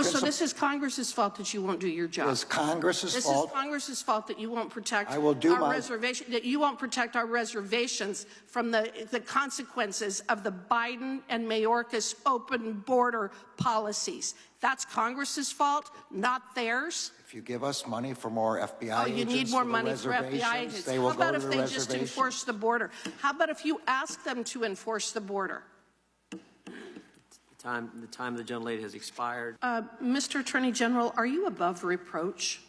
so this is Congress's fault that you won't do your job. It's Congress's fault. This is Congress's fault that you won't protect that you won't protect our reservations from the consequences of the Biden and Mayorkas open border policies. That's Congress's fault, not theirs. If you give us money for more FBI agents, you need more money for FBI agents. How about if they just enforce the border? How about if you ask them to enforce the border? The time of the gentlelady has expired. Mr. Attorney General, are you above reproach?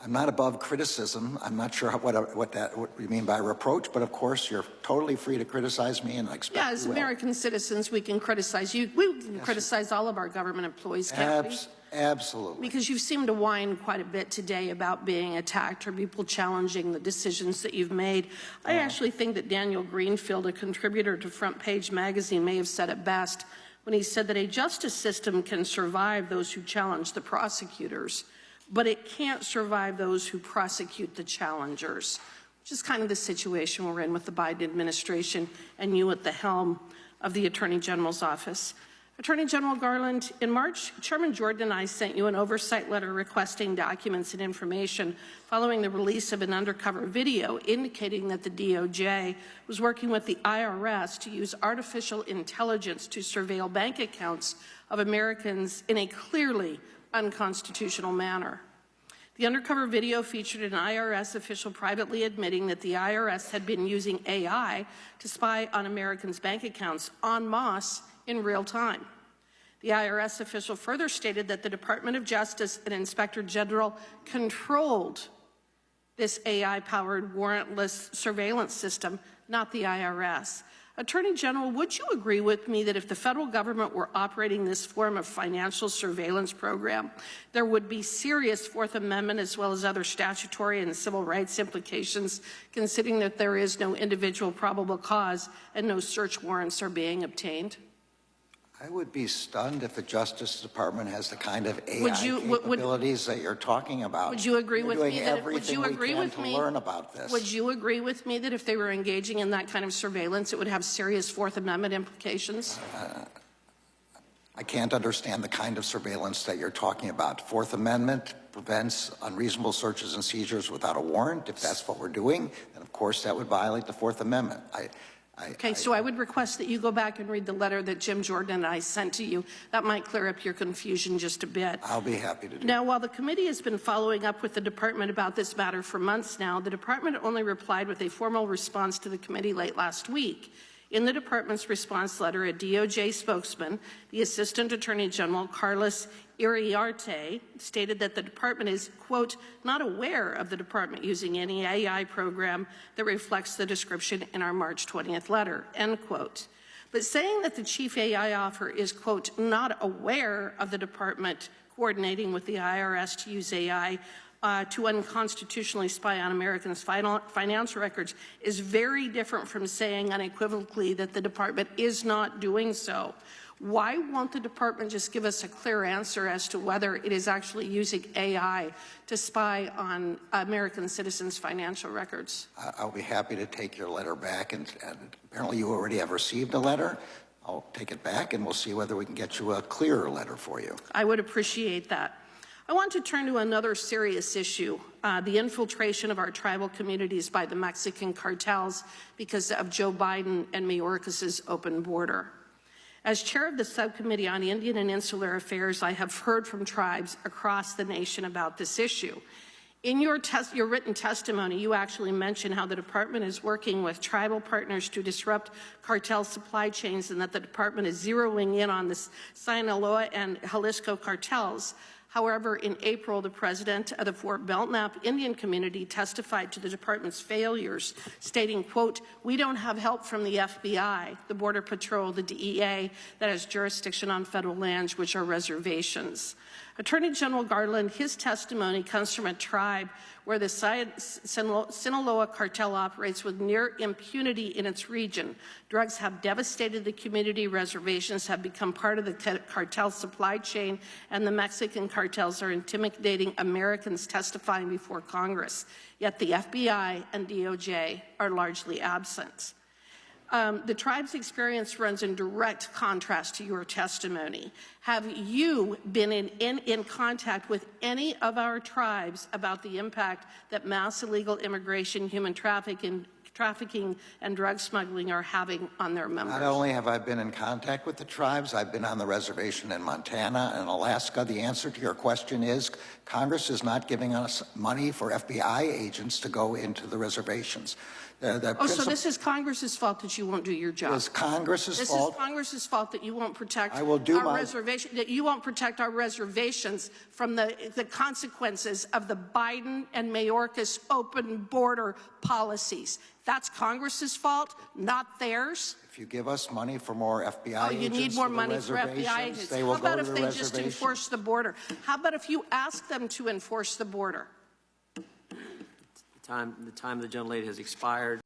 I'm not above criticism. I'm not sure what you mean by reproach, but of course you're totally free to criticize me, and I expect you as American citizens, we can criticize you. We can criticize all of our government employees, can't we? Absolutely. Because you seem to whine quite a bit today about being attacked or people challenging the decisions that you've made. I actually think that Daniel Greenfield, a contributor to Front Page Magazine, may have said it best when he said that a justice system can survive those who challenge the prosecutors, but it can't survive those who prosecute the challengers, which is kind of the situation we're in with the Biden administration and you at the helm of the Attorney General's office. Attorney General Garland, in March, Chairman Jordan and I sent you an oversight letter requesting documents and information following the release of an undercover video indicating that the DOJ was working with the IRS to use artificial intelligence to surveil bank accounts of Americans in a clearly unconstitutional manner. The undercover video featured an IRS official privately admitting that the IRS had been using AI to spy on Americans' bank accounts en masse in real time. The IRS official further stated that the Department of Justice and Inspector General controlled this AI-powered warrantless surveillance system, not the IRS. Attorney General, would you agree with me that if the federal government were operating this form of financial surveillance program, there would be serious Fourth Amendment as well as other statutory and civil rights implications, considering that there is no individual probable cause and no search warrants are being obtained? I would be stunned if the Justice Department has the kind of AI capabilities that you're talking about. Would you agree with me that Would you agree with me to learn about this? Would you agree with me that if they were engaging in that kind of surveillance, it would have serious Fourth Amendment implications? I can't understand the kind of surveillance that you're talking about. Fourth Amendment prevents unreasonable searches and seizures without a warrant. If that's what we're doing, then of course that would violate the Fourth Amendment. So I would request that you go back and read the letter that Jim Jordan and I sent to you. That might clear up your confusion just a bit. I'll be happy to do Now, while the committee has been following up with the department about this matter for months now, the department only replied with a formal response to the committee late last week. In the department's response letter, a DOJ spokesman, the Assistant Attorney General, Carlos Iriarte, stated that the department is, quote, not aware of the department using any AI program that reflects the description in our March 20th letter, end quote. But saying that the chief AI officer is, quote, not aware of the department coordinating with the IRS to use AI to unconstitutionally spy on Americans' financial records is very different from saying unequivocally that the department is not doing so. Why won't the department just give us a clear answer as to whether it is actually using AI to spy on American citizens' financial records? I'll be happy to take your letter back, and apparently you already have received a letter. I'll take it back and we'll see whether we can get you a clearer letter for you. I would appreciate that. I want to turn to another serious issue, the infiltration of our tribal communities by the Mexican cartels because of Joe Biden and Mayorkas' open border. As chair of the Subcommittee on Indian and Insular Affairs, I have heard from tribes across the nation about this issue. In your written testimony, you actually mention how the department is working with tribal partners to disrupt cartel supply chains and that the department is zeroing in on the Sinaloa and Jalisco cartels. However, in April, the president of the Fort Belknap Indian community testified to the department's failures, stating, quote, we don't have help from the FBI, the Border Patrol, the DEA, that has jurisdiction on federal lands, which are reservations. Attorney General Garland, his testimony comes from a tribe where the Sinaloa cartel operates with near impunity in its region. Drugs have devastated the community, reservations have become part of the cartel supply chain, and the Mexican cartels are intimidating Americans testifying before Congress. Yet the FBI and DOJ are largely absent. The tribe's experience runs in direct contrast to your testimony. Have you been in contact with any of our tribes about the impact that mass illegal immigration, human trafficking, and drug smuggling are having on their members? Not only have I been in contact with the tribes, I've been on the reservation in Montana and Alaska. The answer to your question is Congress is not giving us money for FBI agents to go into the reservations. So this is Congress's fault that you won't do your job. It's Congress's fault. This is Congress's fault that you won't protect reservation, that you won't protect our reservations from the consequences of the Biden and Mayorkas open border policies. That's Congress's fault, not theirs. If you give us money for more FBI agents, you need more money for FBI agents. They will How about go if to the they just enforce the border? How about if you ask them to enforce the border? The time of the gentlelady has expired.